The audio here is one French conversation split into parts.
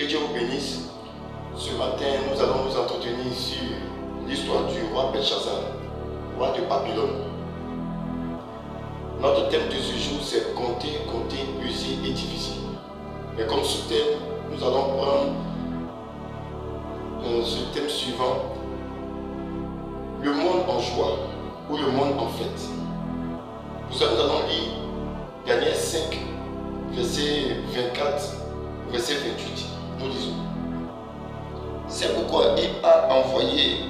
Que Dieu vous bénisse. Ce matin, nous allons nous entretenir sur l'histoire du roi Belshazzar, roi de Babylone. Notre thème de ce jour, c'est compter, user et diviser. Mais comme sous-thème, nous allons prendre ce thème suivant, le monde en joie ou le monde en fête. Pour ça, nous allons lire Daniel 5, verset 24, verset 28. Nous lisons. C'est pourquoi il a envoyé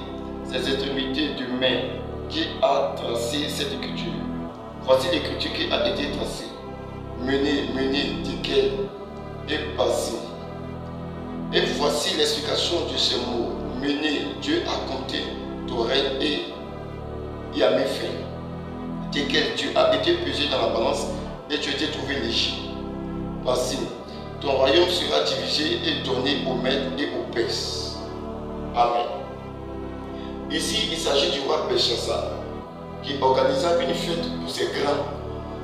ses extrémités de main qui a tracé cette écriture. Voici l'écriture qui a été tracée. Menez, nickel et passé. Et voici l'explication de ces mots. Menez, Dieu a compté ton règne et il a mis fin. Nickel, tu as été pesé dans la balance et tu as été trouvé léger. Passé. Ton royaume sera divisé et donné aux Mèdes et aux Perses. Amen. Ici, il s'agit du roi Belshazzar qui organisa une fête pour ses grands,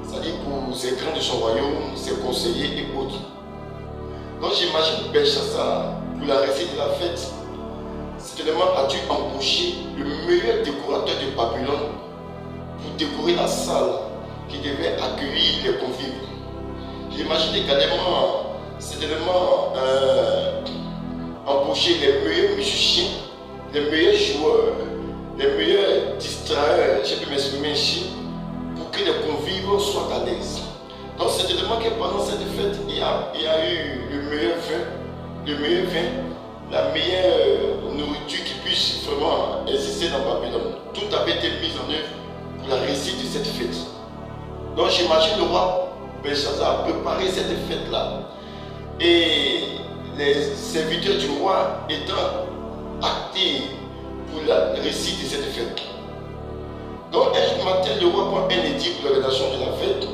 c'est-à-dire pour ses grands de son royaume, ses conseillers et autres. Donc j'imagine Belshazzar, pour la réussite de la fête, certainement a dû embaucher le meilleur décorateur de Babylone pour décorer la salle qui devait accueillir les convives. J'imagine également certainement embaucher les meilleurs musiciens, les meilleurs joueurs, les meilleurs distrailleurs, je peux m'exprimer ici, pour que les convives soient à l'aise. Donc certainement que pendant cette fête, il y a eu le meilleur vin, la meilleure nourriture qui puisse vraiment exister dans Babylone. Tout avait été mis en œuvre pour la réussite de cette fête. Donc j'imagine le roi Belshazzar préparer cette fête-là. Et les serviteurs du roi étant actés pour la réussite de cette fête. Donc un matin, le roi prend un édit pour l'organisation de la fête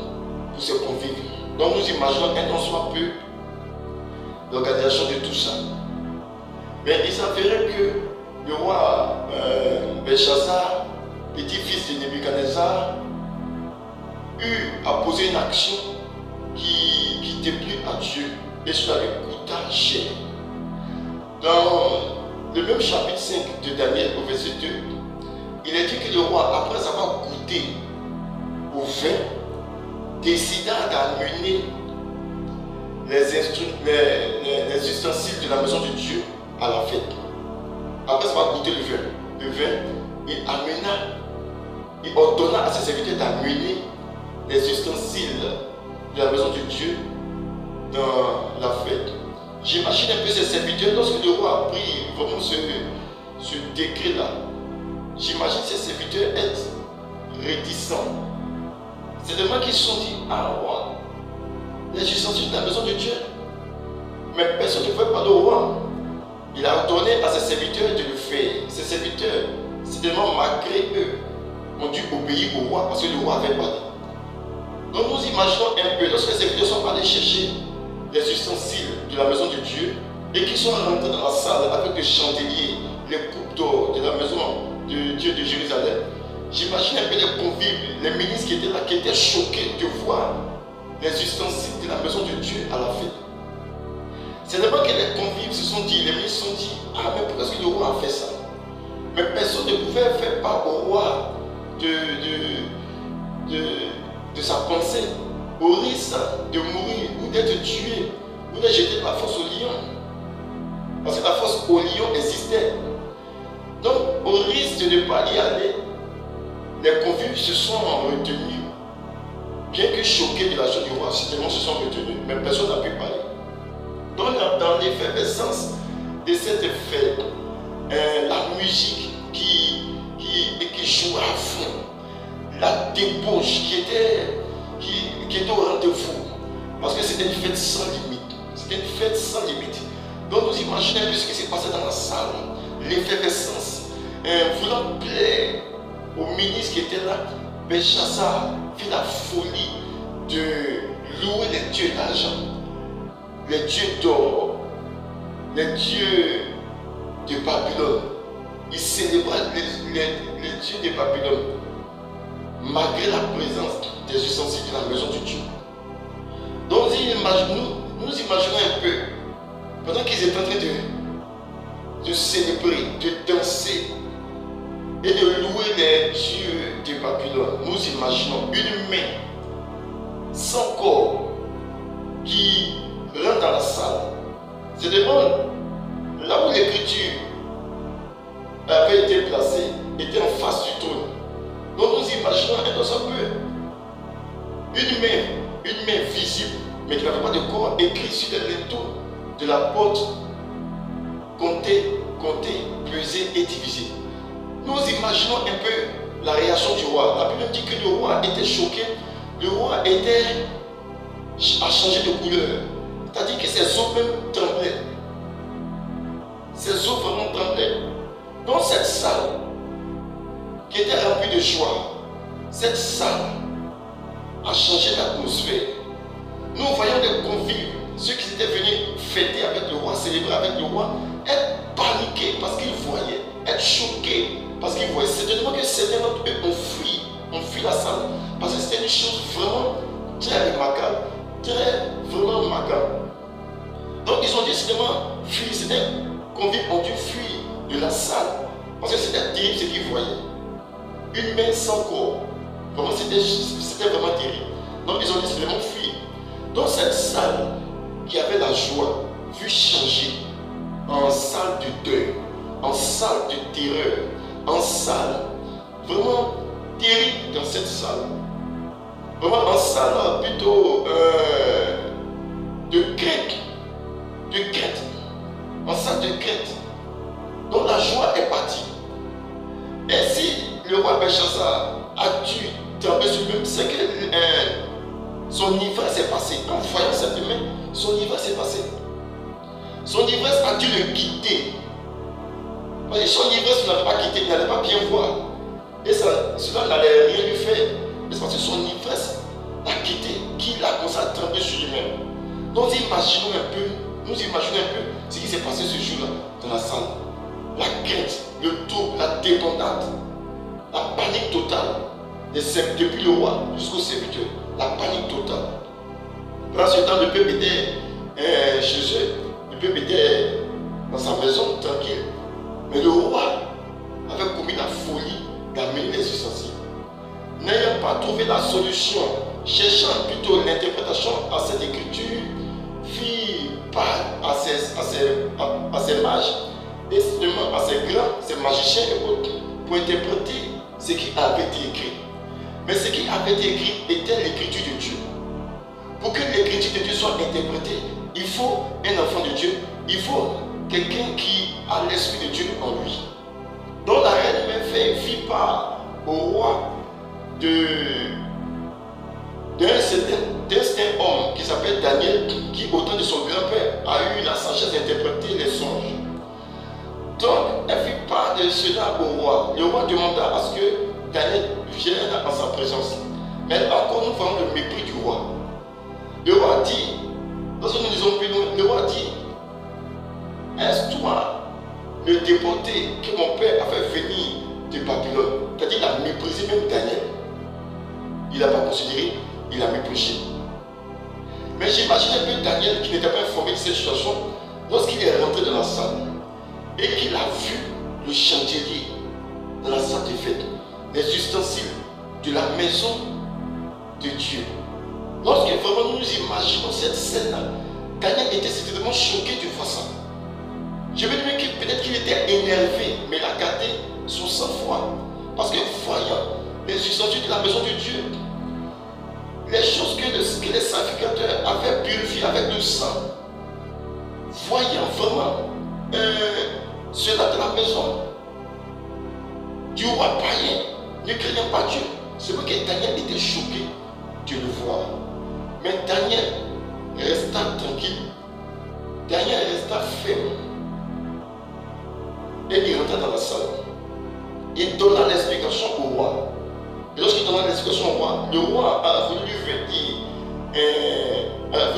pour ses convives. Donc nous imaginons un tant soit peu l'organisation de tout ça. Mais il s'avérait que le roi Belshazzar, petit-fils de Nebuchadnezzar, eut à poser une action qui déplut à Dieu et cela lui coûta cher. Dans le même chapitre 5 de Daniel au verset 2, il est dit que le roi, après avoir goûté au vin, décida d'amener les ustensiles de la maison de Dieu à la fête. Après avoir goûté le vin, il ordonna à ses serviteurs d'amener les ustensiles de la maison de Dieu dans la fête. J'imagine un peu ces serviteurs, lorsque le roi a pris vraiment ce décret-là, j'imagine ces serviteurs être réticents. C'est de moi qu'ils se sont dit, ah roi, les ustensiles de la maison de Dieu, mais personne ne veut pas le roi. Il a ordonné à ses serviteurs de le faire. Ces serviteurs, certainement malgré eux, ont dû obéir au roi parce que le roi avait parlé. Donc nous imaginons un peu, lorsque les serviteurs sont allés chercher les ustensiles de la maison de Dieu et qui sont rentrés dans la salle avec les chandeliers, les coupes d'or de la maison de Dieu de Jérusalem, j'imagine un peu les convives, les ministres qui étaient là, qui étaient choqués de voir les ustensiles de la maison de Dieu à la fête. C'est d'abord que les convives se sont dit, les ministres se sont dit, ah mais pourquoi est-ce que le roi a fait ça? Mais personne ne pouvait faire part au roi de sa pensée, au risque de mourir ou d'être tué ou d'être jeté de la force au lion. Parce que la force au lion existait. Donc, au risque de ne pas y aller, les convives se sont retenus. Bien que choqués de la chose du roi, certainement se sont retenus, mais personne n'a pu parler. Donc, dans l'effervescence de cette fête, la musique qui jouait à fond, la débauche qui était au rendez-vous, parce que c'était une fête sans limite. C'était une fête sans limite. Donc nous imaginons un peu ce qui s'est passé dans la salle, l'effervescence, voulant plaire aux ministres qui étaient là. Belshazzar fit la folie de louer les dieux d'argent, les dieux d'or, les dieux de Babylone. Il célébrait les dieux de Babylone, malgré la présence des ustensiles de la maison de Dieu. Donc nous imaginons un peu, pendant qu'ils étaient en train de célébrer, de danser et de louer les dieux de Babylone, nous imaginons une main sans corps qui rentre dans la salle. C'est devant là où l'écriture avait été placée, était en face du trône. Donc nous imaginons un peu une main visible, mais qui n'avait pas de corps, écrit sur les linteaux de la porte, compter, peser et diviser. Nous imaginons un peu la réaction du roi. La Bible dit que le roi était choqué, le roi a changé de couleur. C'est-à-dire que ses os même tremblaient. Ses os vraiment tremblaient. Dans cette salle qui était remplie de joie, cette salle a changé l'atmosphère. Nous voyons des convives, ceux qui étaient venus fêter avec le roi, célébrer avec le roi, être paniqués parce qu'ils voyaient, être choqués parce qu'ils voyaient. C'est tellement que certains d'entre eux ont fui la salle parce que c'était une chose vraiment très remarquable, vraiment macabre. Donc ils ont décidément fui, c'était convives ont dû fuir de la salle parce que c'était terrible ce qu'ils voyaient. Une main sans corps, vraiment c'était vraiment terrible. Donc ils ont décidément fui. Dans cette salle qui avait la joie, fut changée en salle de deuil, en salle de terreur, en salle vraiment terrible dans cette salle. Vraiment en salle plutôt de crainte, en salle de crainte. Donc la joie est partie. Et si le roi Belshazzar a dû trembler sur lui, c'est que son ivresse est passée. En voyant cette main, son ivresse est passée. Son ivresse a dû le quitter. Parce que son ivresse ne l'avait pas quitté, il n'allait pas bien voir. Et cela n'allait rien lui faire. Mais c'est parce que son ivresse l'a quitté qu'il a commencé à trembler sur lui-même. Donc nous imaginons un peu ce qui s'est passé ce jour-là dans la salle. La crainte, le trouble, la débandade, la panique totale, depuis le roi jusqu'au serviteur, la panique totale. Pendant ce temps, le peuple était chez eux, le peuple était dans sa maison tranquille. Mais le roi avait commis la folie d'amener les ustensiles. N'ayant pas trouvé la solution, cherchant plutôt l'interprétation à cette écriture, fit part à ses mages, et seulement à ses grands, ses magiciens et autres, pour interpréter ce qui avait été écrit. Mais ce qui avait été écrit était l'écriture de Dieu. Pour que l'écriture de Dieu soit interprétée, il faut un enfant de Dieu, il faut quelqu'un qui a l'esprit de Dieu en lui. Donc la reine même fit part au roi d'un certain homme qui s'appelle Daniel, qui au temps de son grand-père a eu la sagesse d'interpréter les songes. Donc elle fit part de cela au roi. Le roi demanda à ce que Daniel vienne en sa présence. Mais encore nous voyons le mépris du roi. Le roi dit, lorsque nous lisons plus loin, le roi dit, est-ce toi le déporté que mon père a fait venir de Babylone? C'est-à-dire qu'il a méprisé même Daniel. Il n'a pas considéré, il a méprisé. Mais j'imagine un peu Daniel qui n'était pas informé de cette situation lorsqu'il est rentré dans la salle et qu'il a vu le chandelier dans la salle de fête, les ustensiles de la maison de Dieu. Lorsque vraiment nous imaginons cette scène-là, Daniel était certainement choqué de voir ça. Je veux dire que peut-être qu'il était énervé, mais il a gardé son sang-froid. Parce que voyant les ustensiles de la maison de Dieu, les choses que les sacrificateurs avaient purifiées avec le sang, voyant vraiment cela de la maison du roi païen, ne craignant pas Dieu. C'est vrai que Daniel était choqué de le voir. Mais Daniel resta tranquille. Daniel resta ferme. Et il rentra dans la salle. Il donna l'explication au roi. Et lorsqu'il donna l'explication au roi, le roi a voulu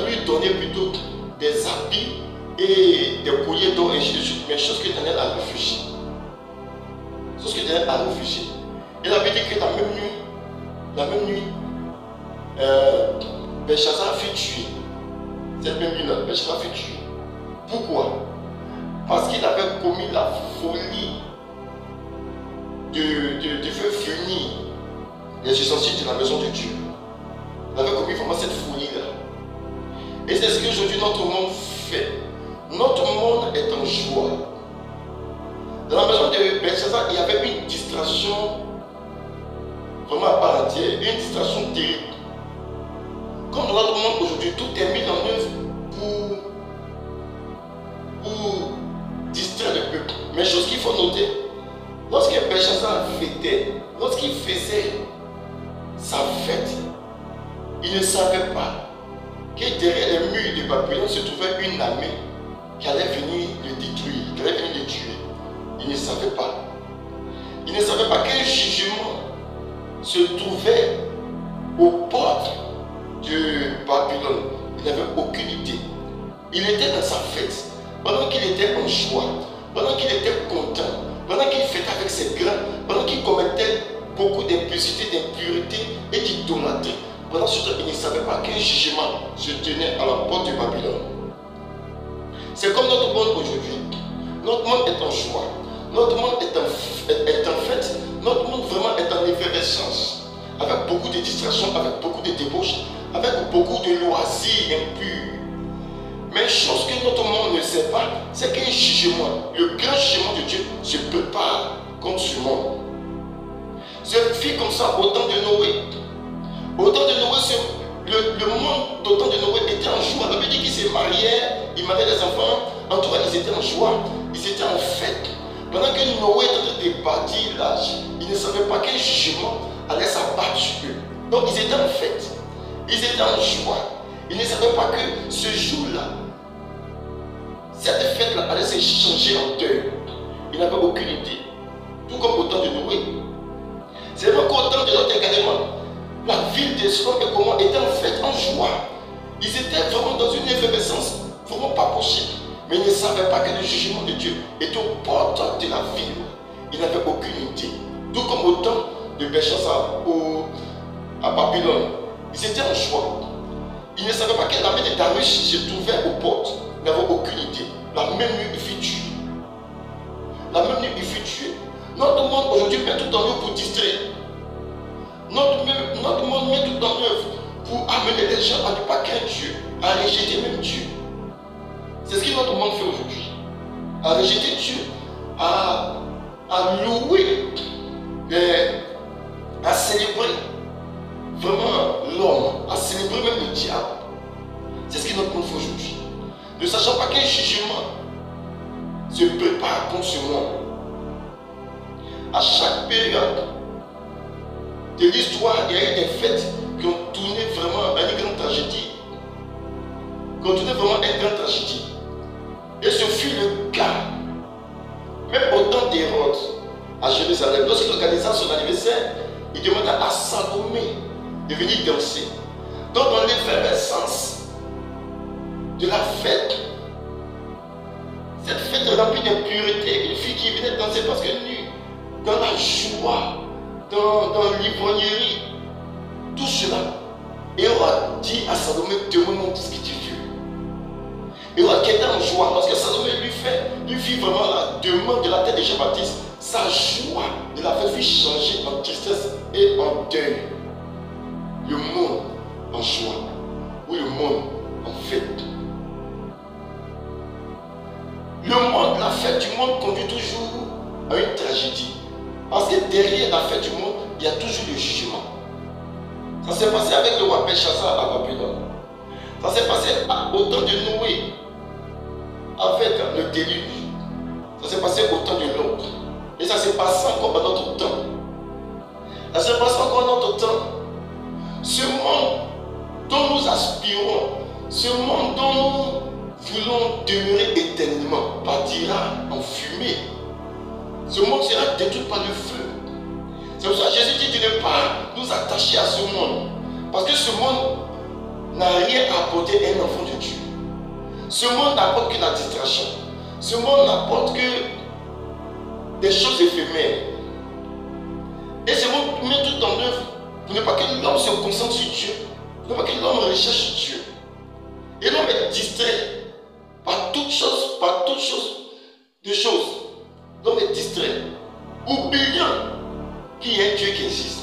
lui donner plutôt des habits et des colliers d'or et ainsi de suite. Mais chose que Daniel a refusé. Et la Bible dit que la même nuit, Belshazzar fut tué. Cette même nuit-là, Belshazzar fut tué. Pourquoi? commis la folie de faire venir les ustensiles de la maison de Dieu. Il avait commis vraiment cette folie-là. Et c'est ce qu'aujourd'hui notre monde fait. Notre monde est en joie. Dans la maison de Belshazzar, il y avait une distraction vraiment à part entière, une distraction terrible. Comme dans notre monde aujourd'hui, tout est mis en œuvre pour distraire le peuple. Mais chose qu'il faut noter, lorsque Belshazzar fêtait, lorsqu'il faisait sa fête, il ne savait pas que derrière les murs de Babylone se trouvait une armée qui allait venir le détruire, qui allait venir le tuer. Il ne savait pas. Il ne savait pas qu'un jugement se trouvait aux portes de Babylone. Il n'avait aucune idée. Il était dans sa fête. Pendant qu'il était en joie, pendant qu'il était content, pendant qu'il fêtait avec ses grains, pendant qu'il commettait beaucoup d'impureté, d'impureté et d'idolâtrie, pendant ce temps, il ne savait pas qu'un jugement se tenait à la porte de Babylone. C'est comme notre monde aujourd'hui. Notre monde est en joie. Notre monde est en fête. Notre monde vraiment est en effervescence. Avec beaucoup de distractions, avec beaucoup de débauches, avec beaucoup de loisirs impurs. Mais chose que notre monde ne sait pas, c'est qu'un jugement, le grand jugement de Dieu, se prépare contre ce monde. Ce fut comme ça au temps de Noé. Au temps de Noé, le monde au temps de Noé était en joie. Ça veut dire qu'ils se mariaient, ils mariaient des enfants. En tout cas, ils étaient en joie, ils étaient en fête. Pendant que Noé était en train de bâtir l'âge, ils ne savaient pas quel jugement allait s'abattre sur eux. Donc ils étaient en fête, ils étaient en joie. Ils ne savaient pas que ce jour-là, cette fête-là allait se changer en deuil. Ils n'avaient aucune idée. Tout comme au temps de Noé. C'est vrai qu'au temps de Lot également, la ville de Sodome et Gomorrhe était en fête, en joie. Ils étaient vraiment dans une effervescence vraiment pas possible. Mais ils ne savaient pas que le jugement de Dieu était aux portes de la ville. Ils n'avaient aucune idée. Tout comme au temps de Belshazzar à Babylone. Ils étaient en joie. Ils ne savaient pas que l'armée de Darius se trouvait aux portes. Ils n'avaient aucune idée. La même nuit, il fut tué. La même nuit, il fut tué. Notre monde aujourd'hui met tout en œuvre pour distraire. Notre monde met tout en œuvre pour amener les gens à ne pas craindre Dieu, à rejeter même Dieu. C'est ce que notre monde fait aujourd'hui. À rejeter Dieu, à louer, à célébrer vraiment l'homme, à célébrer même le diable. C'est ce que notre monde fait aujourd'hui. Ne sachant pas qu'un jugement se prépare contre ce monde. À chaque période de l'histoire, il y a eu des fêtes qui ont tourné vraiment à une grande tragédie. Qui ont tourné vraiment à une grande tragédie. Et ce fut le cas, même au temps d'Hérode, à Jérusalem. Lorsqu'il organisait son anniversaire, il demanda à Salomé de venir danser. Donc dans l'effervescence de la fête, cette fête remplie d'impureté, une fille qui venait danser parce qu'elle nue, dans la joie, dans l'ivrognerie, tout cela, Hérode dit à Salomé, demande-moi tout ce que tu veux. Hérode qui était en joie, lorsque Salomé lui fit vraiment la demande de la tête de Jean-Baptiste, sa joie de la fête fut changée en tristesse et en deuil. Le monde en joie, ou le monde en fête. Le monde, la fête du monde conduit toujours à une tragédie. Parce que derrière la fête du monde, il y a toujours le jugement. Ça s'est passé avec le roi Belshazzar à Babylone. Ça s'est passé au temps de Noé, avec le déluge. Ça s'est passé au temps de l'autre. Et ça s'est passé encore à notre temps. Ça s'est passé encore à notre temps. Ce monde dont nous aspirons, ce monde dont nous voulons demeurer éternellement, partira en fumée. Ce monde sera détruit par le feu. C'est pour ça que Jésus dit de ne pas nous attacher à ce monde. Parce que ce monde n'a rien à apporter à un enfant de Dieu. Ce monde n'apporte que la distraction. Ce monde n'apporte que des choses éphémères. Et ce monde met tout en œuvre pour ne pas que l'homme se concentre sur Dieu. Pour ne pas que l'homme recherche Dieu. Et l'homme est distrait par toutes choses de choses. L'homme est distrait, oubliant qu'il y a un Dieu qui existe,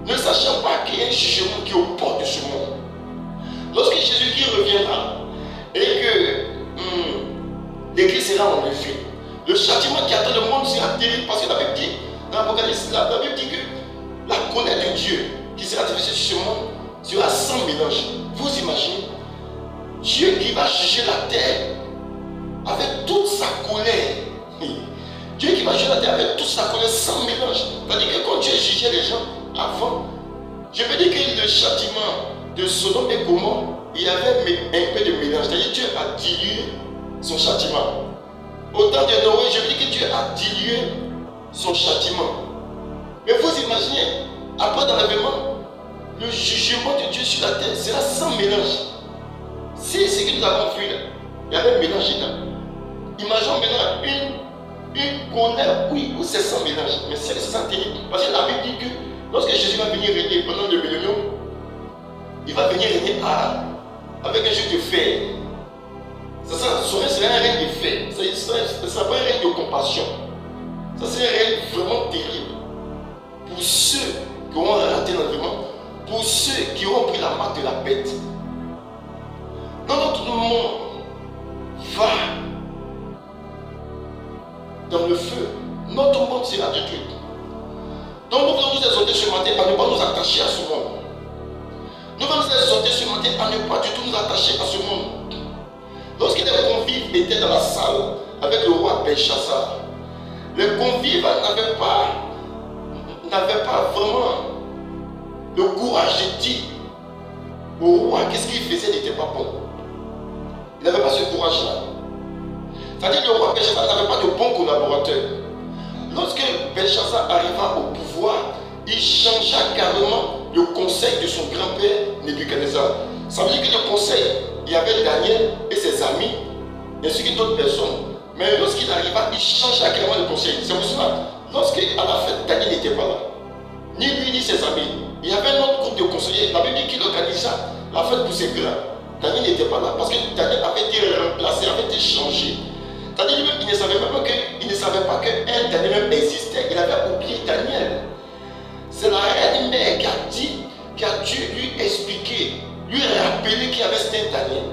ne sachant pas qu'il y a un jugement qui est aux portes de ce monde. Lorsque Jésus-Christ reviendra et que l'Église sera enlevée, le châtiment qui attend le monde sera terrible, parce que la Bible dit, dans l'Apocalypse, la Bible dit que la colère de Dieu qui sera diffusée sur ce monde sera sans mélange. Vous imaginez Dieu qui va juger la terre avec toute sa colère. Dieu qui va juger la terre avec toute sa colère sans mélange. C'est-à-dire que quand Dieu jugeait les gens avant, je veux dire que le châtiment de Sodome et Gomorrhe, il y avait un peu de mélange. C'est-à-dire que Dieu a dilué son châtiment. Au temps de Noé, je veux dire que Dieu a dilué son châtiment. Mais vous imaginez, après l'enlèvement, le jugement de Dieu sur la terre sera sans mélange. Si ce que nous avons vu là, il y avait un mélange là. Imaginons maintenant une colère, oui, où c'est sans mélange. Mais c'est sans terrible. Parce que la Bible dit que lorsque Jésus va venir régner pendant le millénium, il va venir régner avec un jeu de fer. Ça serait un règne de fer. Ça ne sera pas un règne de compassion. Ça serait un règne vraiment terrible. Pour ceux qui auront raté l'enlèvement, pour ceux qui auront pris la marque de la bête. Notre monde va dans le feu. Notre monde sera détruit. Donc nous voulons nous exhorter ce matin à ne pas nous attacher à ce monde. Nous allons nous exhorter ce matin à ne pas du tout nous attacher à ce monde. Lorsque les convives étaient dans la salle avec le roi Belshazzar, les convives n'avaient pas vraiment le courage de dire au roi qu'est-ce qu'il faisait n'était pas bon. Il n'avait pas ce courage-là. C'est-à-dire que le roi Belshazzar n'avait pas de bons collaborateurs. Lorsque Belshazzar arriva au pouvoir, il changea carrément le conseil de son grand-père Nebuchadnezzar. Ça veut dire que le conseil, il y avait Daniel et ses amis, ainsi que d'autres personnes. Mais lorsqu'il arriva, il changea carrément le conseil. C'est pour cela, lorsqu'à la fête, Daniel n'était pas là, ni lui ni ses amis, il y avait un autre groupe de conseillers. La Bible dit qu'il organisa la fête pour ses grands. Daniel n'était pas là parce que Daniel avait été remplacé, avait été changé. C'est-à-dire lui-même, il ne savait pas qu'un Daniel même existait. Il avait oublié Daniel. C'est la reine mère qui a dû lui expliquer, lui rappeler qu'il y avait cet Daniel.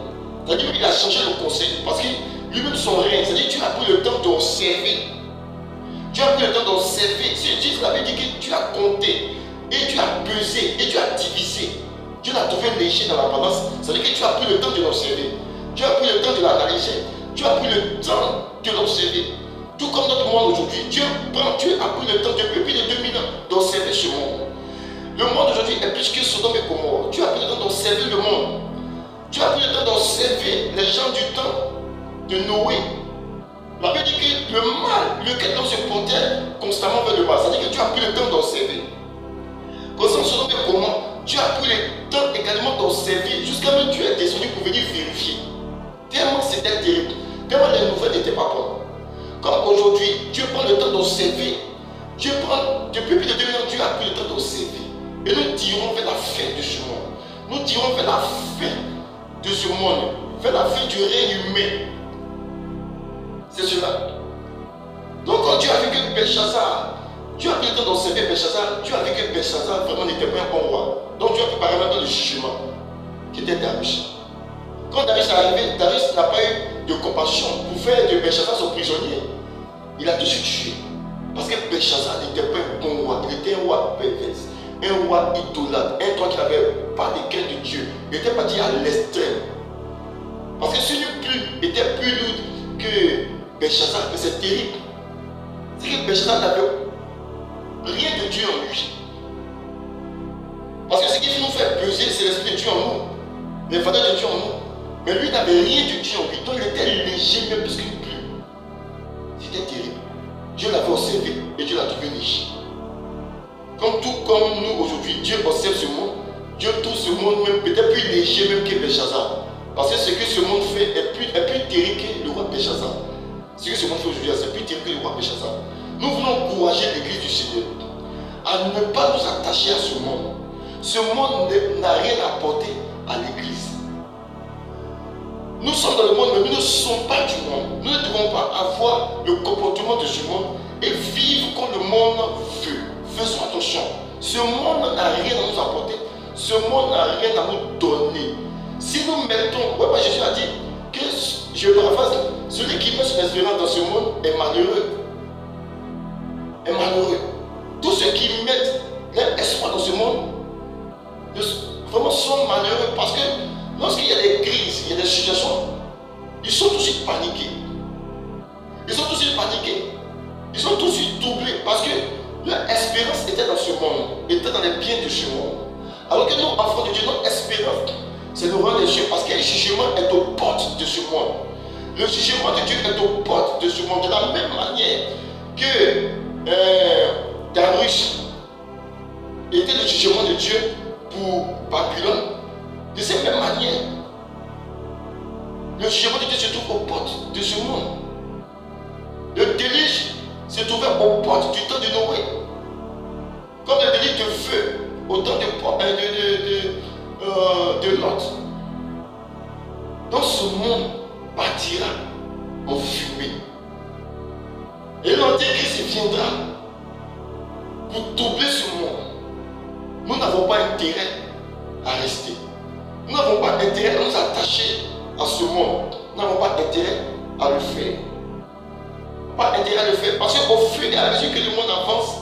C'est-à-dire qu'il a changé le conseil parce que lui-même son règne, c'est-à-dire que tu as pris le temps d'observer. Tu as pris le temps d'observer. Si Jésus avait dit que tu as compté, et tu as pesé, et tu as divisé. Tu l'as trouvé léger dans la balance. C'est-à-dire que tu as pris le temps de l'observer. Tu as pris le temps de l'analyser. Tu as pris le temps de l'observer. Tout comme notre monde aujourd'hui, Dieu a pris le temps depuis plus de 2000 ans d'observer ce monde. Le monde aujourd'hui est plus que Sodome et Gomorrhe. Tu as pris le temps d'observer le monde. Tu as pris le temps d'observer les gens du temps de Noé. La Bible dit que le mal, lequel l'homme se portait constamment vers le mal, c'est-à-dire que tu as pris le temps d'observer. Concernant Sodome et Gomorrhe, tu as pris le temps également d'observer, jusqu'à même tu es descendu pour venir vérifier. Tellement c'était terrible, tellement les nouvelles n'étaient pas bonnes. Comme aujourd'hui, Dieu prend le temps d'observer. Depuis plus de 2000 ans, Dieu a pris le temps d'observer. Et nous tirons vers la fin de ce monde. Nous tirons vers la fin de ce monde, vers la fin du règne humain. C'est cela. Donc quand Dieu a vu que Belshazzar, Dieu a pris le temps d'observer Belshazzar, Dieu a vu que Belshazzar vraiment n'était pas un bon roi. Donc Dieu a préparé maintenant le jugement, qui était Darius. Quand Darius est arrivé, Darius n'a pas eu de compassion pour faire de Belshazzar son prisonnier. Il a tout de suite tué. Parce que Belshazzar n'était pas un bon roi, il était un roi pervers, un roi idolâtre, un roi qui n'avait pas de crainte de Dieu. Il était parti à l'extrême. Parce que si lui était plus lourd que Belshazzar, mais c'est terrible. C'est que Belshazzar n'avait rien de Dieu en lui. Parce que ce qui nous fait peser, c'est l'esprit de Dieu en nous, les valeurs de Dieu en nous. Mais lui n'avait rien de Dieu en lui, donc il était léger même plus qu'une plume. C'était terrible. Dieu l'avait observé et Dieu l'a trouvé léger. Tout comme nous aujourd'hui, Dieu observe ce monde, Dieu trouve ce monde même peut-être plus léger même que Belshazzar. Parce que ce que ce monde fait est plus terrible que le roi Belshazzar. Ce que ce monde fait aujourd'hui, c'est plus terrible que le roi Belshazzar. Nous voulons encourager l'église du Seigneur à ne pas nous attacher à ce monde. Ce monde n'a rien apporté à l'église. Nous sommes dans le monde, mais nous ne sommes pas du monde. Nous ne devons pas avoir le comportement de ce monde et vivre comme le monde veut. Faisons attention. Ce monde n'a rien à nous apporter. Ce monde n'a rien à nous donner. Si nous mettons, ouais, Jésus a dit que, je paraphrase, celui qui met son espérance dans ce monde est malheureux. Est malheureux. Tous ceux qui mettent leur espoir dans ce monde vraiment sont malheureux parce que lorsqu'il y a des crises, il y a des situations, ils sont tout de suite paniqués. Ils sont tout de suite paniqués. Ils sont tout de suite doublés parce que leur espérance était dans ce monde, était dans les biens de ce monde. Alors que nous, enfants de Dieu, notre espérance, c'est le royaume des cieux parce que le jugement est aux portes de ce monde. Le jugement de Dieu est aux portes de ce monde. De la même manière que Darius était le jugement de Dieu pour Babylone, de cette même manière, le jugement de Dieu se trouve aux portes de ce monde. Le déluge se trouvait aux portes du temps de Noé. Comme le déluge de feu au temps de Lot. Donc ce monde partira en fumée. Et l'antéchrist viendra pour doubler ce monde. Nous n'avons pas intérêt à rester. Nous n'avons pas intérêt à nous attacher à ce monde. Nous n'avons pas intérêt à le faire. Pas intérêt à le faire parce qu'au fur et à mesure que le monde avance,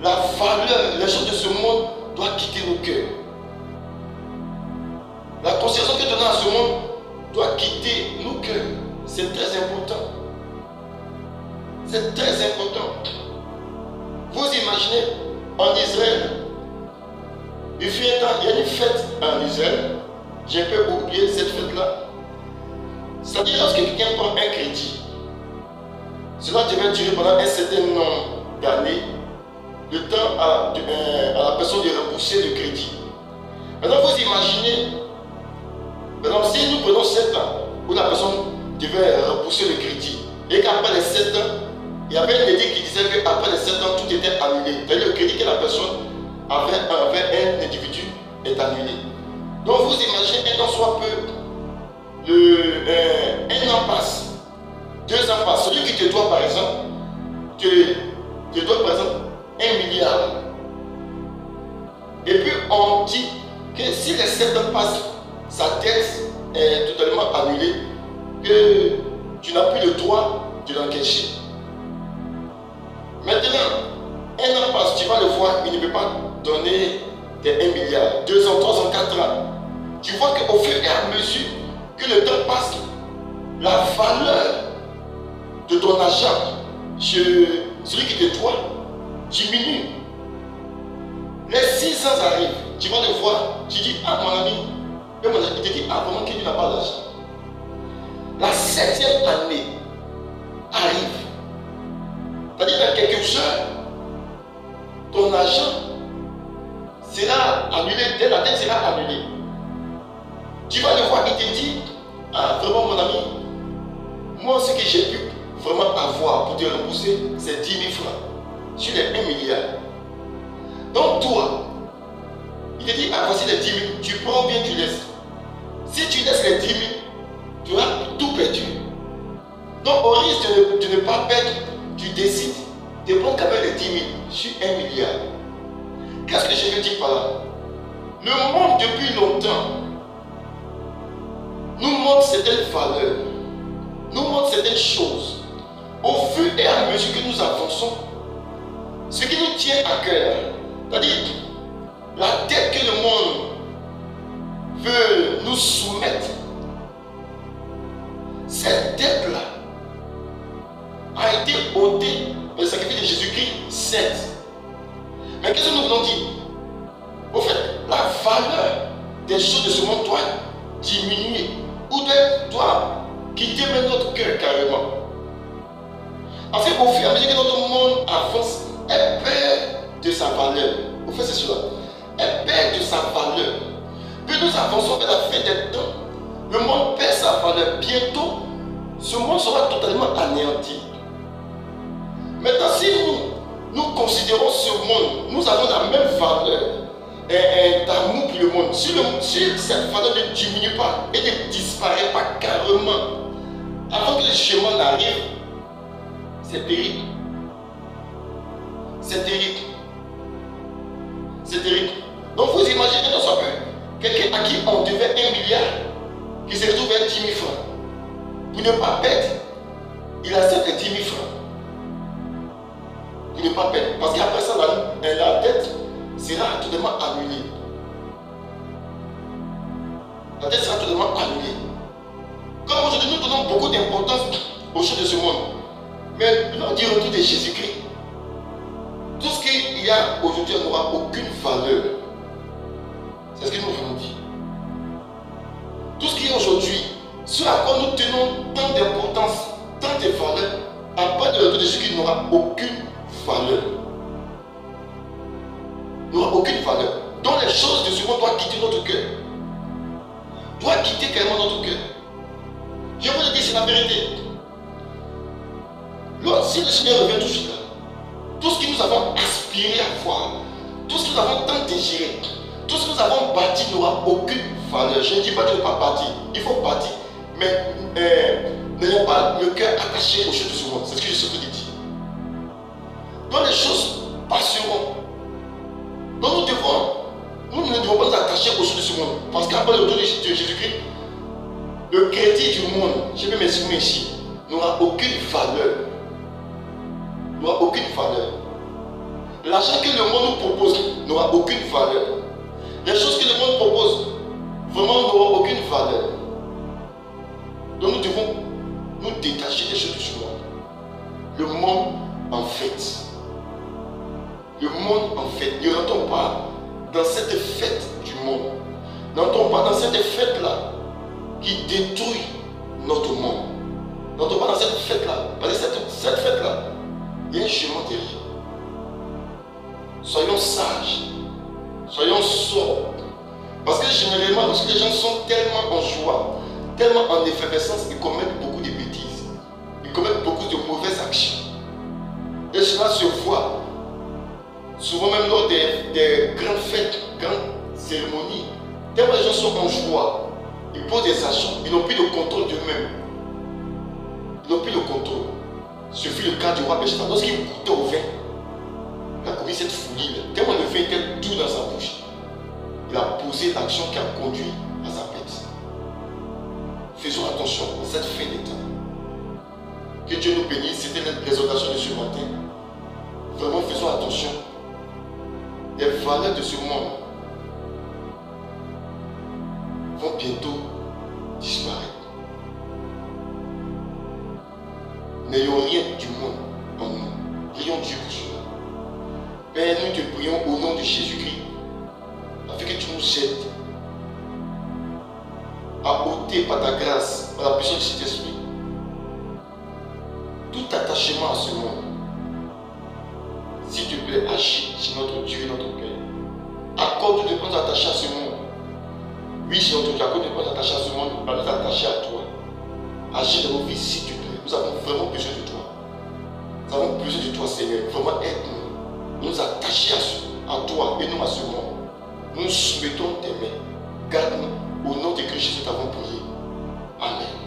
la valeur, les choses de ce monde doivent quitter nos cœurs. La considération que nous donnons à ce monde doit quitter nos cœurs. C'est très important. C'est très important. Vous imaginez, en Israël, il y a une fête en Israël. J'ai un peu oublié cette fête-là. C'est-à-dire lorsque quelqu'un prend un crédit, cela devait durer pendant un certain nombre d'années, le temps à la personne de rembourser le crédit. Maintenant, vous imaginez, maintenant, si nous prenons 7 ans où la personne devait rembourser le crédit, et qu'après les 7 ans, il y avait un édit qui disait qu'après les 7 ans, tout était annulé. C'est-à-dire le crédit que la personne avait envers un individu est annulé. Donc vous imaginez, un an soit peu, un an passe, 2 ans passent. Celui qui te doit par exemple, te doit par exemple 1 milliard. Et puis on dit que si les 7 ans passent, sa dette est totalement annulée, que tu n'as plus le droit de l'encaisser. Maintenant, un an passe, tu vas le voir, il ne peut pas donner des 1 milliard. 2 ans, 3 ans, 4 ans. Tu vois qu'au fur et à mesure que le temps passe, la valeur de ton argent, celui qui te doit, diminue. Les 6 ans arrivent, tu vas le voir, tu dis, ah mon ami, il te dit, ah vraiment qu'il n'a pas d'argent. La 7e année arrive. C'est-à-dire dans quelques heures, ton argent sera annulé, la dette sera annulée. Tu vas le voir, il te dit, ah vraiment mon ami, moi ce que j'ai pu vraiment avoir pour te rembourser, c'est 10 000 francs sur les 1 milliard. Donc toi, il te dit, ah voici les 10 000, tu prends ou bien tu laisses. Si tu laisses les 10 000, tu as tout perdu. Donc au risque de ne pas perdre, tu décides de prendre quand même les 10 000 sur 1 milliard. Qu'est-ce que je veux dire par là? Le monde depuis longtemps nous montre certaines valeurs, nous montre certaines choses. Au fur et à mesure que nous avançons, ce qui nous tient à cœur, c'est-à-dire la dette que le monde veut nous soumettre, cette dette-là a été ôtée par le sacrifice de Jésus-Christ, certes. Mais qu'est-ce que nous voulons dire? Au fait, la valeur des choses de ce monde doit diminuer ou doit quitter même notre cœur carrément. En fait, au fur et à mesure que notre monde avance, elle perd de sa valeur. Au fait, c'est cela. Elle perd de sa valeur. Plus nous avançons vers la fin des temps, le monde perd sa valeur. Bientôt, ce monde sera totalement anéanti. Maintenant, si nous considérons ce monde, nous avons la même valeur d'amour pour le monde. Si cette valeur ne diminue pas et ne disparaît pas carrément, avant que le chemin n'arrive, c'est terrible. C'est terrible. C'est terrible. Donc vous imaginez dans un peu quelqu'un à qui on devait 1 milliard, qui se retrouve à 10 000 francs. Pour ne pas perdre, il accepte les 10 000 francs. Pour ne pas perdre. Parce qu'après ça, la dette sera totalement annulée. La dette sera totalement annulée. Comme aujourd'hui, nous donnons beaucoup d'importance aux choses de ce monde. Mais lors du retour de Jésus-Christ, tout ce qu'il y a aujourd'hui n'aura aucune valeur. C'est ce que nous voulons dire. Tout ce qu'il y a aujourd'hui, ce à quoi nous tenons tant d'importance, tant de valeur, après le retour de Jésus-Christ n'aura aucune valeur. N'aura aucune valeur. Donc les choses de ce monde doivent quitter notre cœur. Doivent quitter carrément notre cœur. Je vous le dis, c'est la vérité. Si le Seigneur revient tout de suite là, tout ce que nous avons aspiré à voir, tout ce que nous avons tant désiré, tout ce que nous avons bâti n'aura aucune valeur. Je ne dis pas de ne pas bâtir, il faut bâtir, mais n'ayons pas le cœur attaché aux choses de ce monde. C'est ce que je suis de dire. Donc les choses passeront. Donc nous ne devons pas nous attacher aux choses de ce monde. Parce qu'après le retour de Jésus-Christ, le crédit du monde, je vais m'exprimer ici, n'aura aucune valeur. N'aura aucune valeur. L'argent que le monde nous propose n'aura aucune valeur. Les choses que le monde propose vraiment n'auront aucune valeur. Donc nous devons nous détacher des choses de ce monde. Le monde en fait. Le monde en fait. Ne rentrons pas dans cette fête du monde. Ne rentrons pas dans cette fête-là qui détruit notre monde. Ne rentrons pas dans cette fête-là. Parce que cette fête-là, il y a un chemin derrière. Soyons sages. Soyons sobres. Parce que généralement, lorsque les gens sont tellement en joie, tellement en effervescence, ils commettent beaucoup de bêtises. Ils commettent beaucoup de mauvaises actions. Et cela se voit souvent même lors des grandes fêtes, grandes cérémonies. Tellement les gens sont en joie, ils posent des actions, ils n'ont plus de contrôle d'eux-mêmes. Ils n'ont plus de contrôle. Ce fut le cas du roi Belshazzar. Lorsqu'il goûtait au vin, il a commis cette folie. Tellement le vin était doux dans sa bouche, il a posé l'action qui a conduit à sa perte. Faisons attention à cette fin des temps. Que Dieu nous bénisse. C'était l'exhortation de ce matin. Vraiment, faisons attention. Les valeurs de ce monde vont bientôt disparaître. N'ayons rien du monde en nous. Prions Dieu pour cela. Père, nous te prions au nom de Jésus-Christ, afin que tu nous aides à ôter par ta grâce, par la puissance de cet esprit, tout attachement à ce monde. S'il te plaît, agis sur notre Dieu et notre Père. Accorde de nous attacher à ce monde. Oui, c'est notre Dieu, accorde de nous attacher à ce monde, à nous attacher à toi. Agis dans nos vies, s'il te plaît. Nous avons vraiment besoin de toi. Nous avons besoin de toi, Seigneur. Vraiment, aide-nous. Nous attacher à toi et non à ce monde. Nous soumettons tes mains. Garde-nous. Au nom de Christ Jésus, nous t'avons prié. Amen.